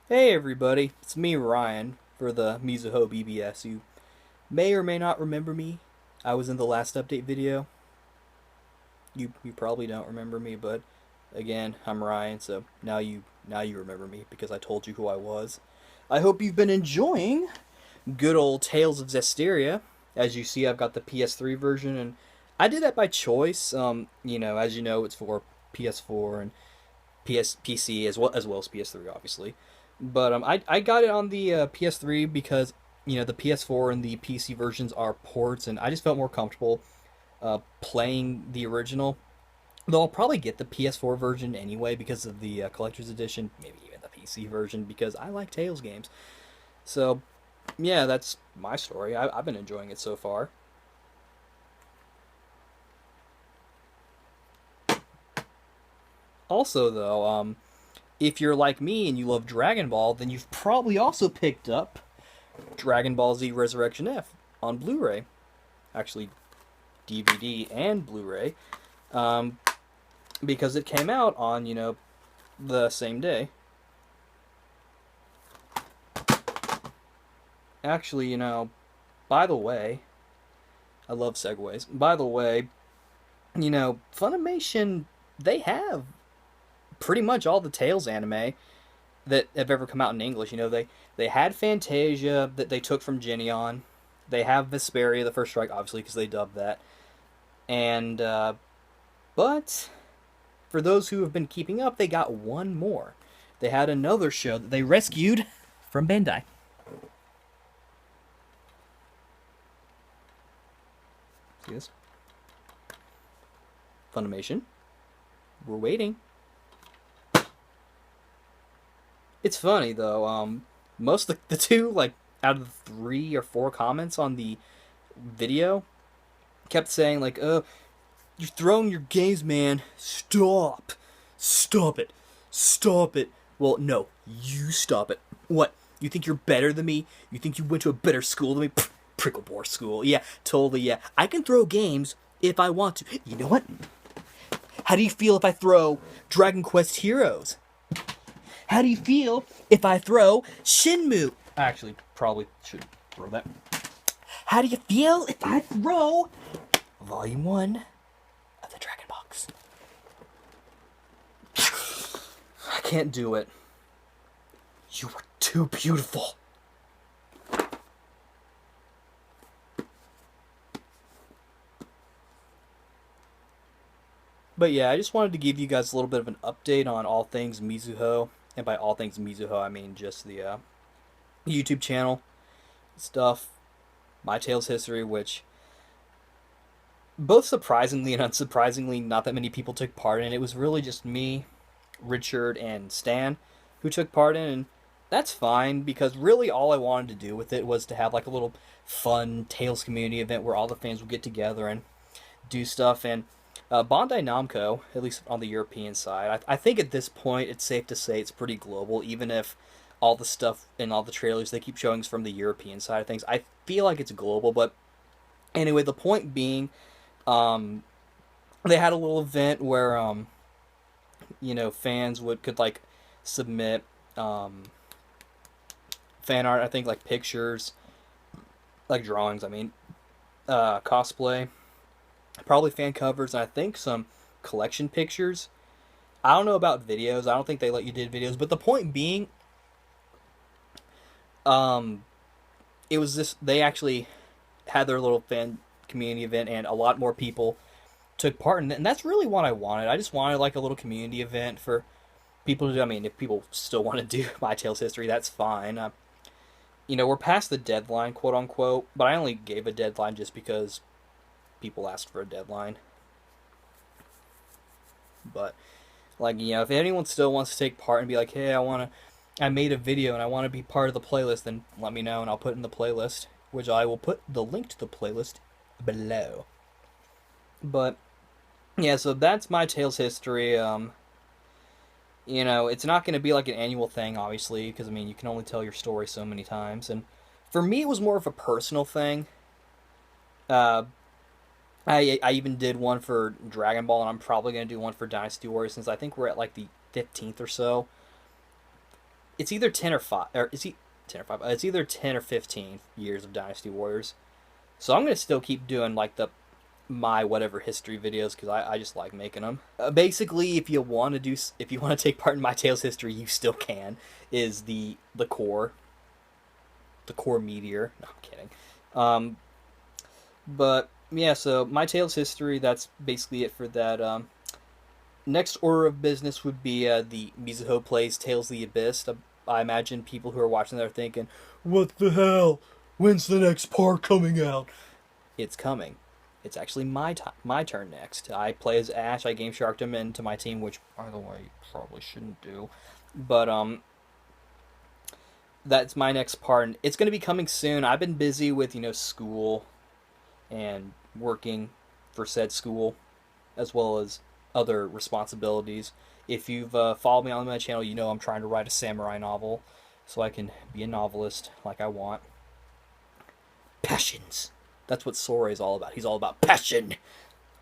Hey everybody, it's me Ryan for the Mizuho BBS. You may or may not remember me. I was in the last update video. You probably don't remember me, but again, I'm Ryan, so now you remember me because I told you who I was. I hope you've been enjoying good old Tales of Zestiria. As you see, I've got the PS3 version, and I did that by choice. As you know, it's for PS4 and PC as well as PS3, obviously. But I got it on the PS3 because the PS4 and the PC versions are ports, and I just felt more comfortable playing the original. Though I'll probably get the PS4 version anyway because of the collector's edition, maybe even the PC version because I like Tales games. So yeah, that's my story. I've been enjoying it so far. Also, though, if you're like me and you love Dragon Ball, then you've probably also picked up Dragon Ball Z Resurrection F on Blu-ray. Actually, DVD and Blu-ray, um, because it came out on the same day. Actually, by the way, I love segues. By the way, Funimation, they have pretty much all the Tales anime that have ever come out in English. They had Fantasia that they took from Geneon. They have Vesperia, the First Strike, obviously because they dubbed that. And but for those who have been keeping up, they got one more. They had another show that they rescued from Bandai. See this? Funimation. We're waiting. It's funny though. Most of the two, like out of the 3 or 4 comments on the video, kept saying like, you're throwing your games, man. Stop. Stop it. Stop it." Well, no, you stop it. What? You think you're better than me? You think you went to a better school than me? Pricklebore school. Yeah, totally, yeah. I can throw games if I want to. You know what? How do you feel if I throw Dragon Quest Heroes? How do you feel if I throw Shinmu? Actually, probably should throw that. How do you feel if I throw Volume 1 of the Dragon Box? I can't do it. You were too beautiful. But yeah, I just wanted to give you guys a little bit of an update on all things Mizuho. And by all things Mizuho, I mean just the YouTube channel stuff, My Tales History, which both surprisingly and unsurprisingly, not that many people took part in. It was really just me, Richard, and Stan who took part in, and that's fine because really all I wanted to do with it was to have like a little fun Tales community event where all the fans would get together and do stuff. And Bandai Namco, at least on the European side, I think at this point it's safe to say it's pretty global, even if all the stuff and all the trailers they keep showing is from the European side of things. I feel like it's global, but anyway, the point being, um, they had a little event where fans could like submit fan art. I think like pictures, like drawings. I mean, cosplay, probably fan covers, and I think some collection pictures. I don't know about videos. I don't think they let you do videos. But the point being, um, it was this. They actually had their little fan community event, and a lot more people took part in it. And that's really what I wanted. I just wanted like a little community event for people to do. I mean, if people still want to do My Tales history, that's fine. We're past the deadline, quote unquote. But I only gave a deadline just because people asked for a deadline. But like, if anyone still wants to take part and be like, hey, I made a video and I want to be part of the playlist, then let me know and I'll put it in the playlist, which I will put the link to the playlist below. But yeah, so that's My Tales history. It's not going to be like an annual thing, obviously, because I mean, you can only tell your story so many times. And for me, it was more of a personal thing. Uh, I even did one for Dragon Ball, and I'm probably going to do one for Dynasty Warriors since I think we're at like the 15th or so. it's either 10 or 5, or is he 10 or 5? It's either 10 or 15 years of Dynasty Warriors. So I'm gonna still keep doing like the my whatever history videos because I just like making them. Basically, if you want to take part in my Tales history, you still can. Is the core meteor? No, I'm kidding. Um, but yeah, so my Tales history. That's basically it for that. Next order of business would be the Mizuho plays Tales of the Abyss. I imagine people who are watching that are thinking, "What the hell? When's the next part coming out?" It's coming. It's actually my turn next. I play as Ash. I game sharked him into my team, which by the way probably shouldn't do. But that's my next part. And it's going to be coming soon. I've been busy with school and working for said school, as well as other responsibilities. If you've followed me on my channel, you know I'm trying to write a samurai novel, so I can be a novelist like I want. Passions. That's what Sora is all about. He's all about passion.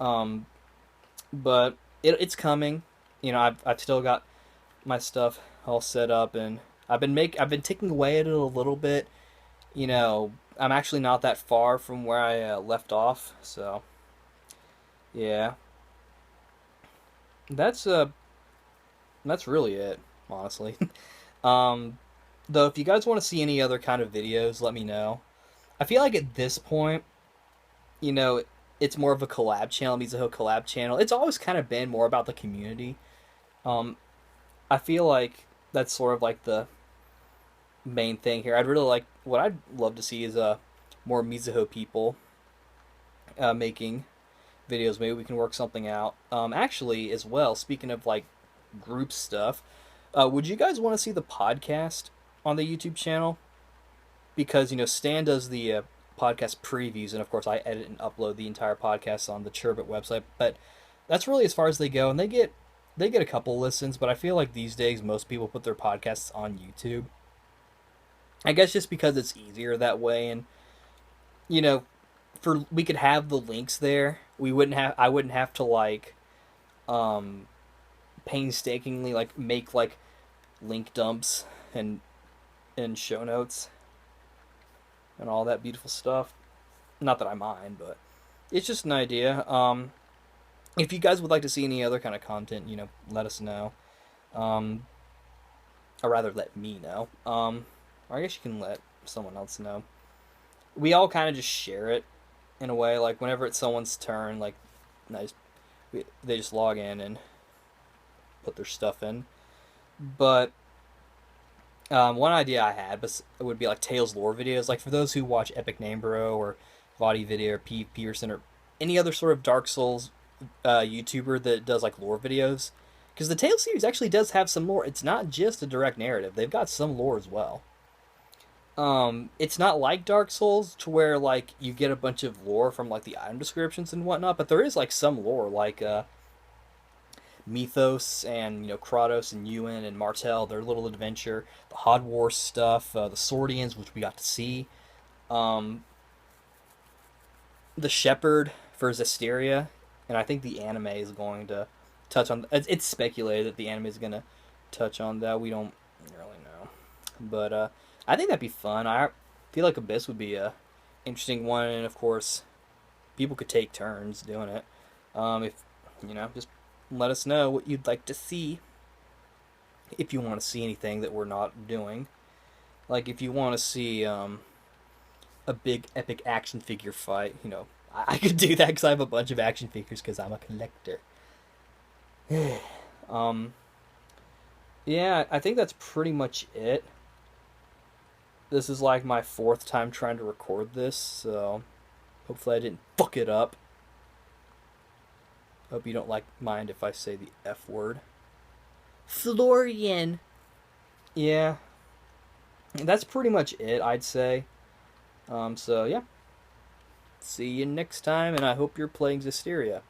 Um, but it's coming. I've still got my stuff all set up, and I've been ticking away at it a little bit. I'm actually not that far from where I left off, so yeah. That's that's really it, honestly. um, though, if you guys want to see any other kind of videos, let me know. I feel like at this point, you know, it's more of a collab channel, Mizuho collab channel. It's always kind of been more about the community. Um, I feel like that's sort of like the main thing here. What I'd love to see is more Mizuho people making videos. Maybe we can work something out. Actually, as well, speaking of like group stuff, would you guys want to see the podcast on the YouTube channel? Because Stan does the podcast previews, and of course I edit and upload the entire podcast on the Churbit website. But that's really as far as they go, and they get a couple listens. But I feel like these days most people put their podcasts on YouTube. I guess just because it's easier that way, and you know, for we could have the links there. I wouldn't have to like um painstakingly like make like link dumps and show notes and all that beautiful stuff. Not that I mind, but it's just an idea. If you guys would like to see any other kind of content, let us know. Um, or rather, let me know. Or I guess you can let someone else know. We all kind of just share it in a way. Like whenever it's someone's turn, like nice, they just log in and put their stuff in. But one idea I had would be like Tales lore videos. Like for those who watch Epic Name Bro or Vadi Video or P. Peterson or any other sort of Dark Souls YouTuber that does like lore videos. Because the Tales series actually does have some lore. It's not just a direct narrative. They've got some lore as well. It's not like Dark Souls to where like you get a bunch of lore from like the item descriptions and whatnot, but there is like some lore like Mythos and Kratos and Ewan and Martel, their little adventure, the Hod Wars stuff, the Swordians, which we got to see, um, the Shepherd for Zestiria, and I think the anime is going to touch on. It's speculated that the anime is going to touch on that. We don't really know, but I think that'd be fun. I feel like Abyss would be a interesting one, and of course, people could take turns doing it. If just let us know what you'd like to see. If you want to see anything that we're not doing, like if you want to see a big epic action figure fight, I could do that because I have a bunch of action figures because I'm a collector. um, yeah, I think that's pretty much it. This is like my fourth time trying to record this, so hopefully I didn't fuck it up. Hope you don't mind if I say the F word. Florian. Yeah, that's pretty much it, I'd say. So yeah. See you next time, and I hope you're playing Zestiria.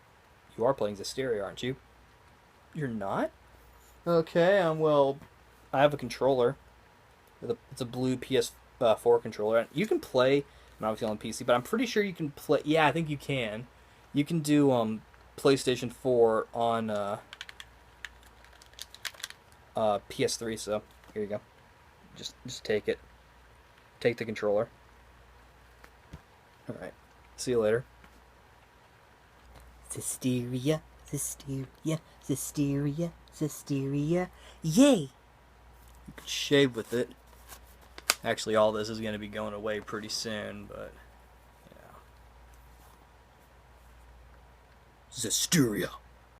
You are playing Zestiria, aren't you? You're not? Okay, well, I have a controller. It's a blue PS4 controller. You can play, I'm obviously on PC, but I'm pretty sure you can play. Yeah, I think you can. You can do PlayStation 4 on PS3. So here you go. Just take it. Take the controller. Alright. See you later. Zisteria, Zisteria, Zisteria, Zisteria. Yay! You could shave with it. Actually, all this is going to be going away pretty soon, but yeah. Zisteria.